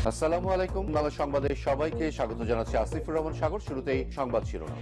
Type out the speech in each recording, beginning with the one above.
আসসালামু আলাইকুম। বাংলা সংবাদে সবাইকে স্বাগত জানাচ্ছি আসিফুর রহমান সাগর। শুরুতেই সংবাদ শিরোনাম।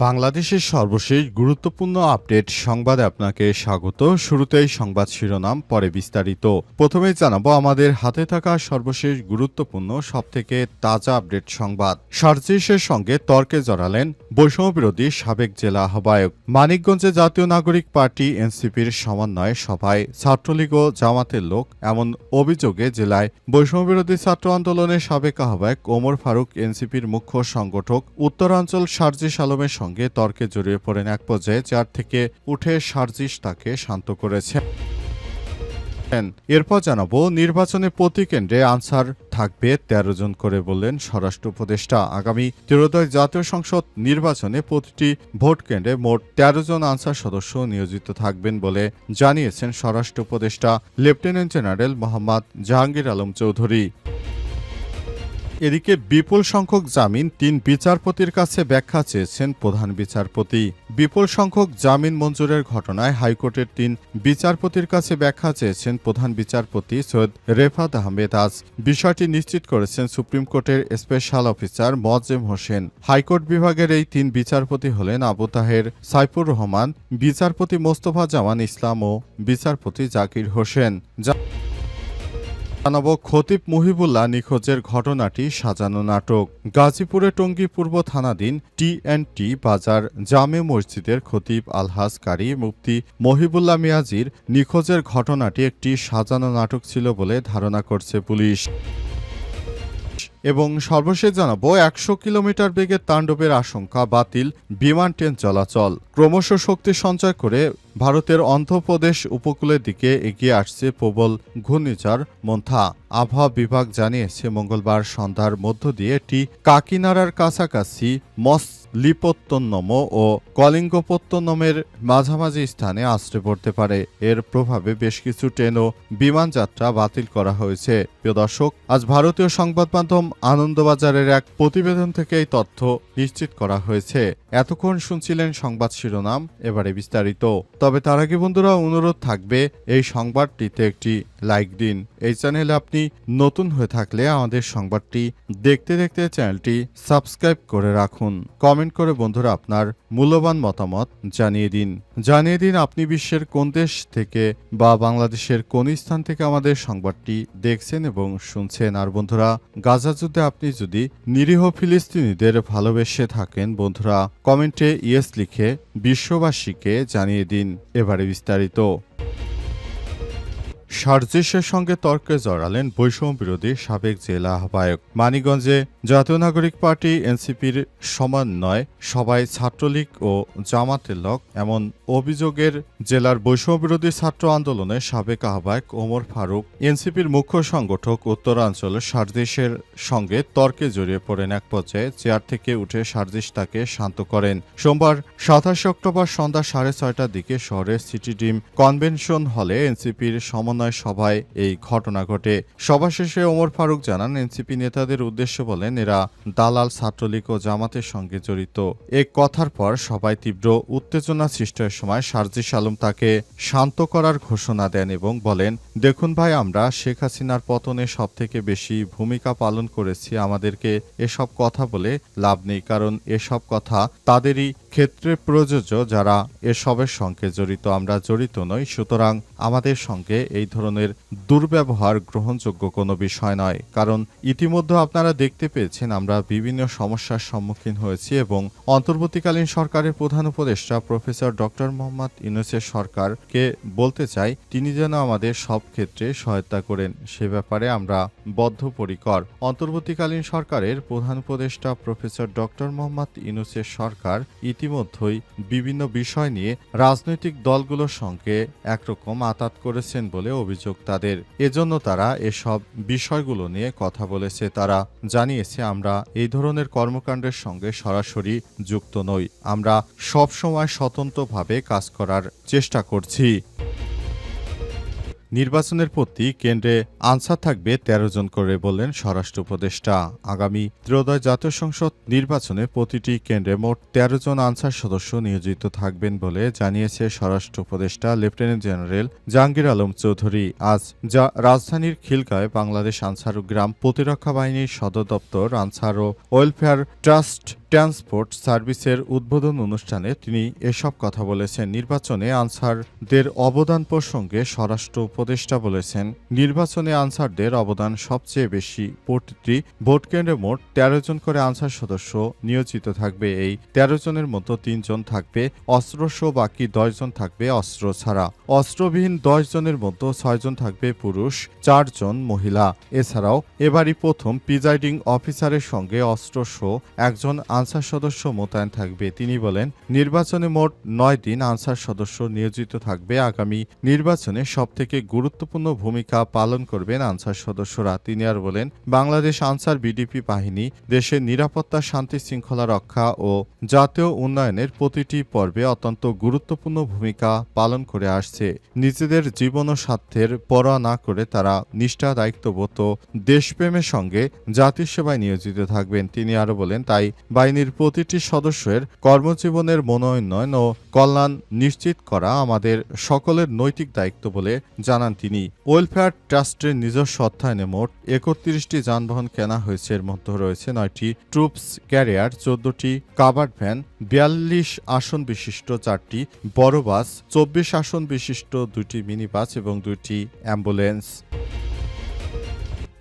বাংলাদেশের সর্বশেষ গুরুত্বপূর্ণ আপডেট সংবাদে আপনাকে স্বাগত। শুরুতেই সংবাদ শিরোনাম, পরে বিস্তারিত। প্রথমেই জানাবো আমাদের হাতে থাকা সর্বশেষ গুরুত্বপূর্ণ সবথেকে তাজা আপডেট সংবাদ। সার্জিসের সঙ্গে তর্কে জড়ালেন বৈষম্যবিরোধী সাবেক জেলা আহ্বায়ক। মানিকগঞ্জে জাতীয় নাগরিক পার্টি এনসিপির সমন্বয় সভায় ছাত্রলীগ ও জামাতের লোক, এমন অভিযোগে জেলায় বৈষম্যবিরোধী ছাত্র আন্দোলনের সাবেক আহ্বায়ক ওমর ফারুক এনসিপির মুখ্য সংগঠক উত্তরাঞ্চল সার্জিস আলমের সঙ্গে তর্কে জড়িয়ে পড়েন। এক পর্যায়ে চেয়ার থেকে উঠে সার্জিস তাকে শান্ত করেছেন। এরপর জানাবো নির্বাচনে প্রতি কেন্দ্রে আনসার থাকবে ১৩ জন করে, বললেন স্বরাষ্ট্র উপদেষ্টা। আগামী ত্রয়োদশ জাতীয় সংসদ নির্বাচনে প্রতিটি ভোট কেন্দ্রে মোট ১৩ জন আনসার সদস্য নিয়োজিত থাকবেন বলে জানিয়েছেন স্বরাষ্ট্র উপদেষ্টা লেফটেন্যান্ট জেনারেল মোহাম্মদ জাহাঙ্গীর আলম চৌধুরী। এদিকে বিপুল সংখ্যক জামিন ৩ বিচারপতির কাছে ব্যাখ্যা চেয়েছেন প্রধান বিচারপতি। বিপুল সংখ্যক জামিন মঞ্জুরের ঘটনায় হাইকোর্টের ৩ বিচারপতির কাছে ব্যাখ্যা চেয়েছেন প্রধান বিচারপতি সৈয়দ রেফাত আহমেদ। আজ বিষয়টি নিশ্চিত করেছেন সুপ্রিম কোর্টের special officer Moazzem Hossain. High court বিভাগের এই ৩ বিচারপতি হলেন আবু তাহের, সাইফুর রহমান, বিচারপতি মোস্তফা জামান ইসলাম ও বিচারপতি জাকির হোসেন। জানাবো খতিব মুহিবুল্লাহ নিখোঁজের ঘটনাটি সাজানো নাটক। গাজীপুরে টঙ্গী পূর্ব থানাধীন টি&টি বাজার জামে মসজিদের খতিব আলহাজ কারি মুফতি মহিবুল্লাহ মিয়াজির নিখোঁজের ঘটনাটি একটি সাজানো নাটক ছিল বলে ধারণা করছে পুলিশ। এবং সর্বশেষ জানাবো ১০০ কিলোমিটার বেগে তাণ্ডবের আশঙ্কা, বাতিল বিমান ট্রেন চলাচল। ক্রমশ শক্তি সঞ্চয় করে ভারতের অন্ধ্রপ্রদেশ উপকূলের দিকে এগিয়ে আসছে প্রবল ঘূর্ণিঝড় মন্থা। আবহাওয়া বিভাগ জানিয়েছে মঙ্গলবার সন্ধ্যার মধ্য দিয়ে এটি কাকিনাড়ার কাছাকাছি মসলিপত্তনম ও কলিঙ্গপত্তনমের মাঝামাঝি স্থানে আছড়ে পড়তে পারে। এর প্রভাবে বেশ কিছু ট্রেন ও বিমান যাত্রা বাতিল করা হয়েছে। প্রিয় দর্শক, আজ ভারতীয় সংবাদ মাধ্যম আনন্দবাজারের এক প্রতিবেদন থেকে এই তথ্য নিশ্চিত করা হয়েছে। এতক্ষণ শুনছিলেন সংবাদ শিরোনাম, এবারে বিস্তারিত। তবে তার আগে বন্ধুরা অনুরোধ থাকবে এই সংবাদটিতে একটি লাইক দিন। এই চ্যানেলে আপনি নতুন হয়ে থাকলে আমাদের সংবাদটি দেখতে দেখতে চ্যানেলটি সাবস্ক্রাইব করে রাখুন। কমেন্ট করে বন্ধুরা আপনার মূল্যবান মতামত জানিয়ে দিন আপনি বিশ্বের কোন দেশ থেকে বা বাংলাদেশের কোন স্থান থেকে আমাদের সংবাদটি দেখছেন এবং শুনছেন। আর বন্ধুরা, গাজা যুদ্ধে আপনি যদি নিরীহ ফিলিস্তিনিদের ভালোবেসে থাকেন বন্ধুরা কমেন্টে ইয়েস লিখে বিশ্ববাসীকে জানিয়ে দিন। এবারে বিস্তারিত। সার্জিসের সঙ্গে তর্কে জড়ালেন বৈষম্য বিরোধী সাবেক জেলা আহ্বায়ক। মানিকগঞ্জে জাতীয় নাগরিক পার্টি এনসিপির সমন্বয় সভায় ছাত্রলীগ ও জামাতের লোক, এমন অভিযোগের জেলার বৈষম্য বিরোধী ছাত্র আন্দোলনের সাবেক আহ্বায়ক ওমর ফারুক এনসিপির মুখ্য সংগঠক উত্তরাঞ্চল সার্জিসের সঙ্গে তর্কে জড়িয়ে পড়েন। এক পর্যায়ে চেয়ার থেকে উঠে সার্জিস তাকে শান্ত করেন। সোমবার ২৭ অক্টোবর সন্ধ্যা ৬:৩০টার দিকে শহরের সিটি ডিম কনভেনশন হলে এনসিপির সমন্বয় সভায় এই ঘটনা ঘটে। সভা শেষে ওমর ফারুক জানান, এনসিপি নেতাদের উদ্দেশ্যে বলেন এরা দালাল, ছাত্রলীগ ও জামাতের সঙ্গে জড়িত। এই কথার পর সবাই তীব্র উত্তেজনা সৃষ্টির সময় সার্জিস আলম তাকে শান্ত করার ঘোষণা দেন এবং বলেন, দেখুন ভাই, আমরা শেখ হাসিনার পতনে সবথেকে বেশি ভূমিকা পালন করেছি। আমাদেরকে এসব কথা বলে লাভ নেই, কারণ এসব কথা তাদেরই ক্ষেত্রে প্রযোজ্য যারা এসবের সঙ্গে জড়িত। আমরা জড়িত নই, সুতরাং আমাদের সঙ্গে এই ধরনের দুর্ব্যবহার গ্রহণযোগ্য কোনো বিষয় নয়। কারণ ইতিমধ্যে আপনারা দেখতে পেয়েছেন আমরা বিভিন্ন সমস্যার সম্মুখীন হয়েছি এবং অন্তর্বর্তীকালীন সরকারের প্রধান উপদেষ্টা প্রফেসর ডক্টর মোহাম্মদ ইউনূসের সরকারকে বলতে চাই তিনি যেন আমাদের সব ক্ষেত্রে সহায়তা করেন, সে ব্যাপারে আমরা বদ্ধপরিকর। অন্তর্বর্তীকালীন সরকারের প্রধান উপদেষ্টা প্রফেসর ডক্টর মোহাম্মদ ইউনূসের সরকার ইতিমধ্যেই বিভিন্ন বিষয় নিয়ে রাজনৈতিক দলগুলোর সঙ্গে একরকম আতাত করেছেন বলে অভিযোগ তাদের। এজন্য তারা এসব বিষয়গুলো নিয়ে কথা বলেছে। তারা জানিয়েছে আমরা এই ধরনের কর্মকাণ্ডের সঙ্গে সরাসরি যুক্ত নই, আমরা সবসময় স্বতন্ত্রভাবে কাজ করার চেষ্টা করছি। নির্বাচনের প্রতি কেন্দ্রে আনসার থাকবে ১৩ জন করে বললেন স্বরাষ্ট্র উপদেষ্টা। আগামী ত্রয়োদশ জাতীয় সংসদ নির্বাচনে প্রতিটি কেন্দ্রে মোট ১৩ জন আনসার সদস্য নিয়োজিত থাকবেন বলে জানিয়েছে স্বরাষ্ট্র উপদেষ্টা লেফটেন্যান্ট জেনারেল জাহাঙ্গীর আলম চৌধুরী। আজ রাজধানীর খিলগাঁওয়ে বাংলাদেশ আনসার ও গ্রাম প্রতিরক্ষা বাহিনীর সদর দপ্তর আনসার ও ওয়েলফেয়ার ট্রাস্ট ট্রান্সপোর্ট সার্ভিসের উদ্বোধন অনুষ্ঠানে তিনি এসব কথা বলেছেন। নির্বাচনে আনসারদের অবদান প্রসঙ্গে স্বরাষ্ট্র উপদেষ্টা বলেছেন, নির্বাচনে আনসারদের অবদান সবচেয়ে বেশি। প্রতিটি ভোট কেন্দ্রে মোট ১৩ জন করে আনসার সদস্য নিয়োজিত থাকবে। এই ১৩ জনের মতো ৩ জন থাকবে অস্ত্রসহ, বাকি ১০ জন থাকবে অস্ত্র ছাড়া। অস্ত্রবিহীন ১০ জনের মধ্যে ৬ জন থাকবে পুরুষ, ৪ জন মহিলা। এছাড়াও এবারই প্রথম প্রিজাইডিং অফিসারের সঙ্গে অস্ত্রসহ একজন আনসার সদস্য মোতায়েন থাকবে। তিনি বলেন, নির্বাচনে মোট ৯ দিন আনসার সদস্য নিয়োজিত থাকবে। আগামী নির্বাচনে সবথেকে গুরুত্বপূর্ণ ভূমিকা পালন করবেন আনসার সদস্যরা। তিনি আর বলেন, বাংলাদেশ আনসার বিডিপি বাহিনী দেশের নিরাপত্তা, শান্তি শৃঙ্খলা রক্ষা ও জাতীয় উন্নয়নের প্রতিটি পর্বে অত্যন্ত গুরুত্বপূর্ণ ভূমিকা পালন করে আসছে। নিজেদের জীবন ও স্বার্থের পরোয়া না করে তারা নিষ্ঠা, দায়িত্ববোধ ও দেশপ্রেমের সঙ্গে জাতির সেবায় নিয়োজিত থাকবেন। তিনি আরো বলেন, তাই বাহিনীর প্রতিটি সদস্যের কর্মজীবনের মনোন্নয়ন ও কল্যাণ নিশ্চিত করা আমাদের সকলের নৈতিক দায়িত্ব বলে জানান তিনি। ওয়েলফেয়ার ট্রাস্টের নিজস্ব অর্থায়নে মোট ৩১টি যানবাহন কেনা হয়েছে। এর মধ্যে রয়েছে ৯টি ট্রুপস ক্যারিয়ার, ১৪টি কাভার্ড ভ্যান, ৪২ আসন বিশিষ্ট ৪টি বড় বাস, ২৪ আসন বিশিষ্ট ২টি মিনি বাস এবং ২টি অ্যাম্বুলেন্স।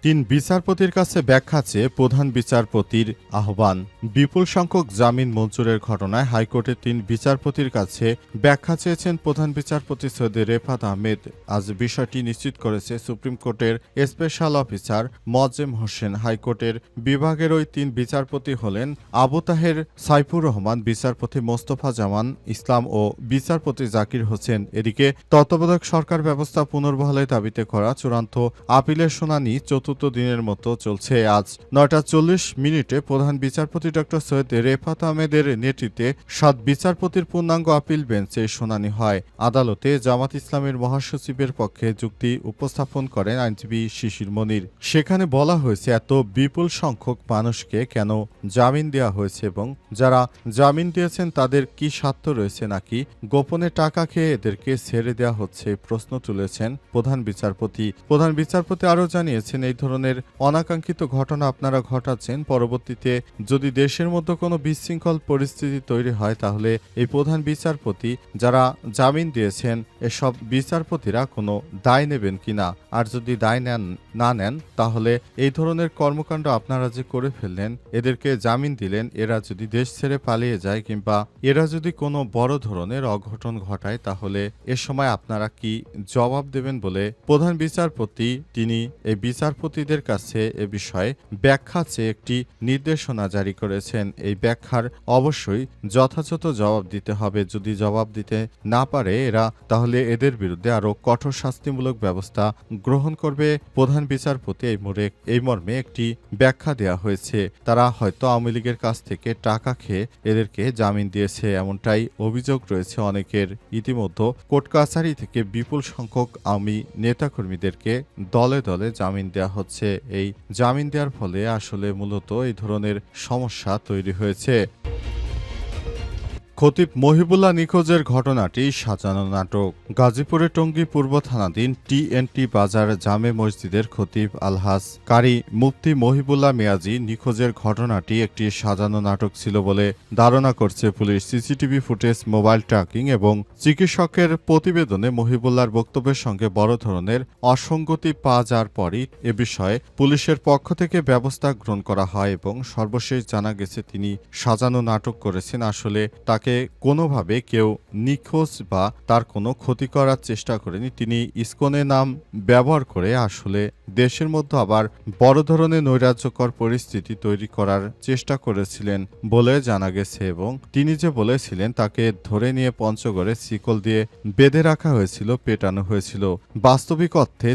৩ বিচারপতির কাছে ব্যাখ্যা চেয়ে প্রধান বিচারপতির আহ্বান। বিপুল সংখ্যক জামিন মঞ্জুরের ঘটনায় হাইকোর্টের ৩ বিচারপতির কাছে ব্যাখ্যা চেয়েছেন প্রধান বিচারপতি সৈয়দ রেফাত আহমেদ। আজ বিষয়টি নিশ্চিত করেছে সুপ্রিম কোর্টের স্পেশাল অফিসার মোয়াজ্জেম হোসেন। হাইকোর্টের বিভাগের ওই ৩ বিচারপতি হলেন আবু তাহের, সাইফুর রহমান, বিচারপতি মোস্তফা জামান ইসলাম ও বিচারপতি জাকির হোসেন। এদিকে তত্ত্বাবধায়ক সরকার ব্যবস্থা পুনর্বহালের দাবিতে করা চূড়ান্ত আপিলের শুনানি চতুর্থ দিনের মতো চলছে। আজ ৯টা ৪০ প্রধান বিচারপতি ড সৈয়দ রেফাত আহমেদের নেতৃত্বে ৭ বিচারপতির পূর্ণাঙ্গ আপিল বেঞ্চে শুনানি হয়। আদালতে জামাত ইসলামের মহাসচিবের পক্ষে যুক্তি উপস্থাপন করেন আইনজীবী শিশির মনির। সেখানে বলা হয়েছে, এত বিপুল সংখ্যক মানুষকে কেন জামিন দেওয়া হয়েছে এবং যারা জামিন দিয়েছেন তাদের কি স্বার্থ রয়েছে, নাকি গোপনে টাকা খেয়ে এদেরকে ছেড়ে দেওয়া হচ্ছে, প্রশ্ন তুলেছেন প্রধান বিচারপতি। প্রধান বিচারপতি আরও জানিয়েছেন, এই ধরনের অনাকাঙ্ক্ষিত ঘটনা আপনারা ঘটাচ্ছেন। পরবর্তীতে যদি দেশের মধ্যে কোনো বিশৃঙ্খল পরিস্থিতি তৈরি হয় তাহলে এই প্রধান বিচারপতি যারা জামিন দিয়েছেন এসব বিচারপতিরা কোনো দায় নেবেন কিনা, আর যদি দায় না নেন তাহলে এই ধরনের কর্মকাণ্ড আপনারা যে করে ফেললেন, এদেরকে জামিন দিলেন, এরা যদি দেশ ছেড়ে পালিয়ে যায় কিংবা এরা যদি কোনো বড় ধরনের অঘটন ঘটায় তাহলে এ সময় আপনারা কি জবাব দেবেন বলে প্রধান বিচারপতি তিনি এই বিচারপতিদের কাছে এ বিষয়ে ব্যাখ্যা চেয়ে একটি নির্দেশনা জারি করেছেন। এই ব্যাখ্যার অবশ্যই যথাযথ জবাব দিতে হবে। যদি জবাব দিতে না পারে এরা, তাহলে এদের বিরুদ্ধে আরও কঠোর শাস্তিমূলক ব্যবস্থা গ্রহণ করবে প্রধান বিচারপতি। এই মর্মে একটি ব্যাখ্যা দেওয়া হয়েছে। তারা হয়তো আওয়ামী লীগের কাছ থেকে টাকা খেয়ে এদেরকে জামিন দিয়েছে, এমনটাই অভিযোগ রয়েছে অনেকের। ইতিমধ্যে কোর্ট কাছারি থেকে বিপুল সংখ্যক আওয়ামী নেতাকর্মীদেরকে দলে দলে জামিন দেওয়া হচ্ছে। এই জামিন দেওয়ার ফলে আসলে মূলত এই ধরনের সমস্যা তৈরি হয়েছে। খতিব মহিবুল্লাহ নিখোঁজের ঘটনাটি সাজানো নাটক। গাজীপুরে টঙ্গী পূর্ব থানাধীন টিএনটি বাজার জামে মসজিদের খতিব আলহাজ কারি মুফতি মহিবুল্লাহ মিয়াজি নিখোঁজের ঘটনাটি একটি সাজানো নাটক ছিল বলে ধারণা করছে police. CCTV footage, mobile tracking এবং চিকিৎসকের প্রতিবেদনে মহিবুল্লাহর বক্তব্যের সঙ্গে বড় ধরনের অসঙ্গতি পাওয়া যাওয়ার পরই এ বিষয়ে পুলিশের পক্ষ থেকে ব্যবস্থা গ্রহণ করা হয় এবং সর্বশেষ জানা গেছে তিনি সাজানো নাটক করেছেন। আসলে তাকে কোনোভাবে কেউ নিখোঁজ বা তার কোনো ক্ষতি করার চেষ্টা করেনি। তিনি ইসকনের নাম ব্যবহার করে আসলে দেশের মধ্যে আবার বড় ধরনের নৈরাজ্যকর পরিস্থিতি তৈরি করার চেষ্টা করেছিলেন বলে জানা গেছে এবং তিনি যে বলেছিলেন তাকে ধরে নিয়ে পঞ্চগড়ে শিকল দিয়ে বেঁধে রাখা হয়েছিল, পেটানো হয়েছিল। বাস্তবিক অর্থে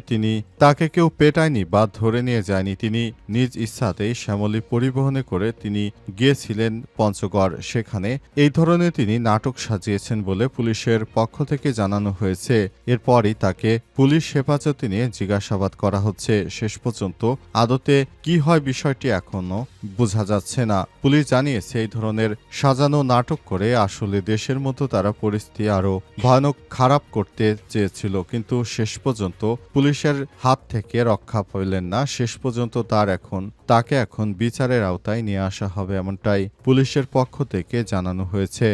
তাকে কেউ পেটায়নি বা ধরে নিয়ে যায়নি। তিনি নিজ ইচ্ছাতেই শ্যামলী পরিবহনে করে তিনি গিয়েছিলেন পঞ্চগড়। সেখানে এই ধরনের কারণে তিনি নাটক সাজিয়েছেন বলে পুলিশের পক্ষ থেকে জানানো হয়েছে। এরপরই তাকে পুলিশ হেফাজতে নিয়ে জিজ্ঞাসাবাদ করা হচ্ছে। শেষ পর্যন্ত আদতে কি হয় বিষয়টি এখনো বোঝা যাচ্ছে না। পুলিশ জানিয়েছে এই ধরনের সাজানো নাটক করে আসলে দেশের মতো তারা পরিস্থিতি আরো ভয়ানক খারাপ করতে চেয়েছিল, কিন্তু শেষ পর্যন্ত পুলিশের হাত থেকে রক্ষা পেলেন না। শেষ পর্যন্ত তাকে এখন বিচারের আওতায় নিয়ে আসা হবে, এমনটাই পুলিশের পক্ষ থেকে জানানো হয়েছে।